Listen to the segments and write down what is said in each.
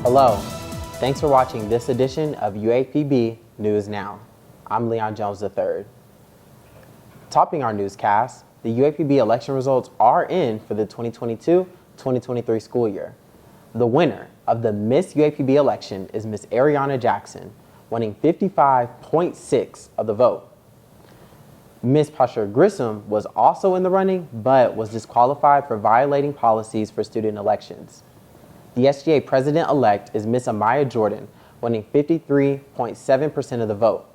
Hello, thanks for watching this edition of UAPB News Now. I'm Leon Jones III. Topping our newscast, the UAPB election results are in for the 2022-2023 school year. The winner of the Miss UAPB election is Miss Ariana Jackson, winning 55.6% of the vote. Miss Pasha Grissom was also in the running, but was disqualified for violating policies for student elections. The SGA president-elect is Miss Amaya Jordan, winning 53.7% of the vote.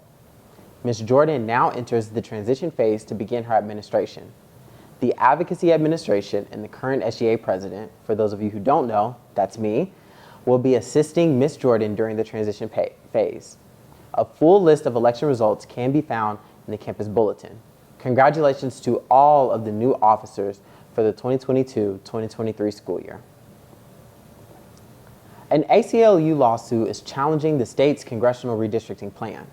Miss Jordan now enters the transition phase to begin her administration. The Advocacy Administration and the current SGA president, for those of you who don't know, that's me, will be assisting Miss Jordan during the transition phase. A full list of election results can be found in the campus bulletin. Congratulations to all of the new officers for the 2022-2023 school year. An ACLU lawsuit is challenging the state's congressional redistricting plan.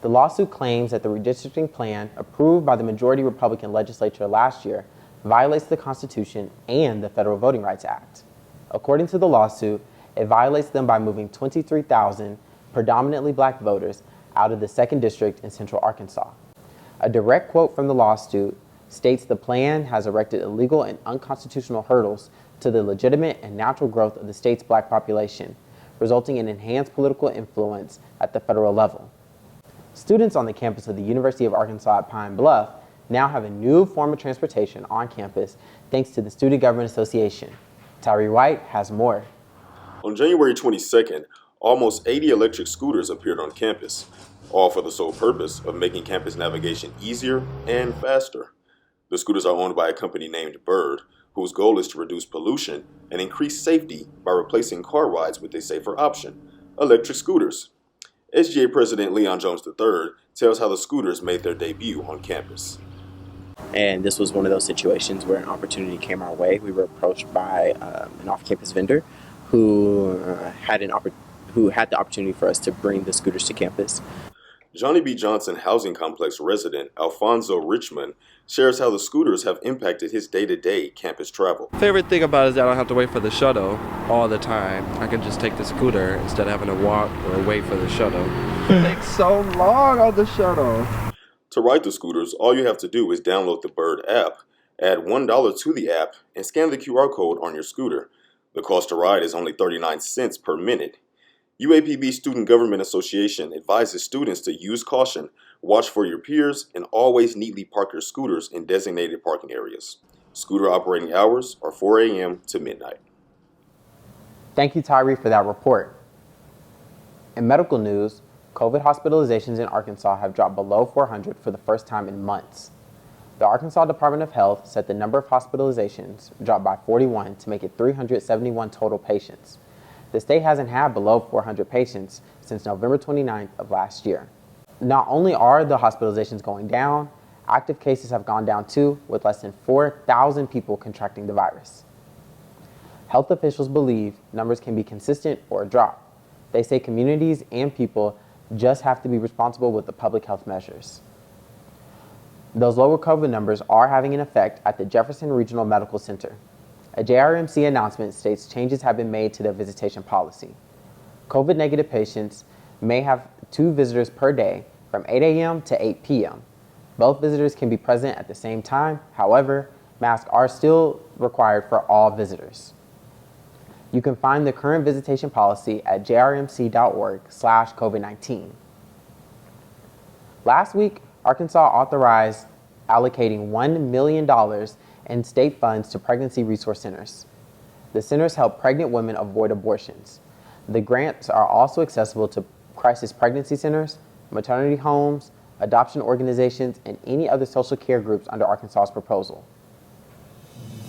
The lawsuit claims that the redistricting plan, approved by the majority Republican legislature last year, violates the Constitution and the Federal Voting Rights Act. According to the lawsuit, it violates them by moving 23,000 predominantly black voters out of the 2nd District in Central Arkansas. A direct quote from the lawsuit states the plan has erected illegal and unconstitutional hurdles to the legitimate and natural growth of the state's black population, resulting in enhanced political influence at the federal level. Students on the campus of the University of Arkansas at Pine Bluff now have a new form of transportation on campus thanks to the Student Government Association. Tyree White has more. On January 22nd, almost 80 electric scooters appeared on campus, all for the sole purpose of making campus navigation easier and faster. The scooters are owned by a company named Bird, whose goal is to reduce pollution and increase safety by replacing car rides with a safer option, electric scooters. SGA President Leon Jones III tells how the scooters made their debut on campus. And this was one of those situations where an opportunity came our way. We were approached by an off-campus vendor who had the opportunity for us to bring the scooters to campus. Johnny B. Johnson Housing Complex resident Alfonso Richmond shares how the scooters have impacted his day-to-day campus travel. Favorite thing about it is that I don't have to wait for the shuttle all the time. I can just take the scooter instead of having to walk or wait for the shuttle. It takes so long on the shuttle. To ride the scooters, all you have to do is download the Bird app, add $1 to the app, and scan the QR code on your scooter. The cost to ride is only 39 cents per minute. UAPB Student Government Association advises students to use caution, watch for your peers, and always neatly park your scooters in designated parking areas. Scooter operating hours are 4 a.m. to midnight. Thank you, Tyree, for that report. In medical news, COVID hospitalizations in Arkansas have dropped below 400 for the first time in months. The Arkansas Department of Health said the number of hospitalizations dropped by 41 to make it 371 total patients. The state hasn't had below 400 patients since November 29th of last year. Not only are the hospitalizations going down, active cases have gone down too, with less than 4,000 people contracting the virus. Health officials believe numbers can be consistent or drop. They say communities and people just have to be responsible with the public health measures. Those lower COVID numbers are having an effect at the Jefferson Regional Medical Center. A JRMC announcement states changes have been made to their visitation policy. COVID-negative patients may have 2 visitors per day from 8 a.m. to 8 p.m. Both visitors can be present at the same time. However, masks are still required for all visitors. You can find the current visitation policy at jrmc.org/COVID-19. Last week, Arkansas authorized allocating $1 million in state funds to pregnancy resource centers. The centers help pregnant women avoid abortions. The grants are also accessible to crisis pregnancy centers, maternity homes, adoption organizations, and any other social care groups under Arkansas's proposal.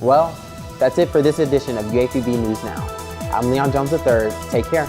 Well, that's it for this edition of UAPB News Now. I'm Leon Jones III. Take care.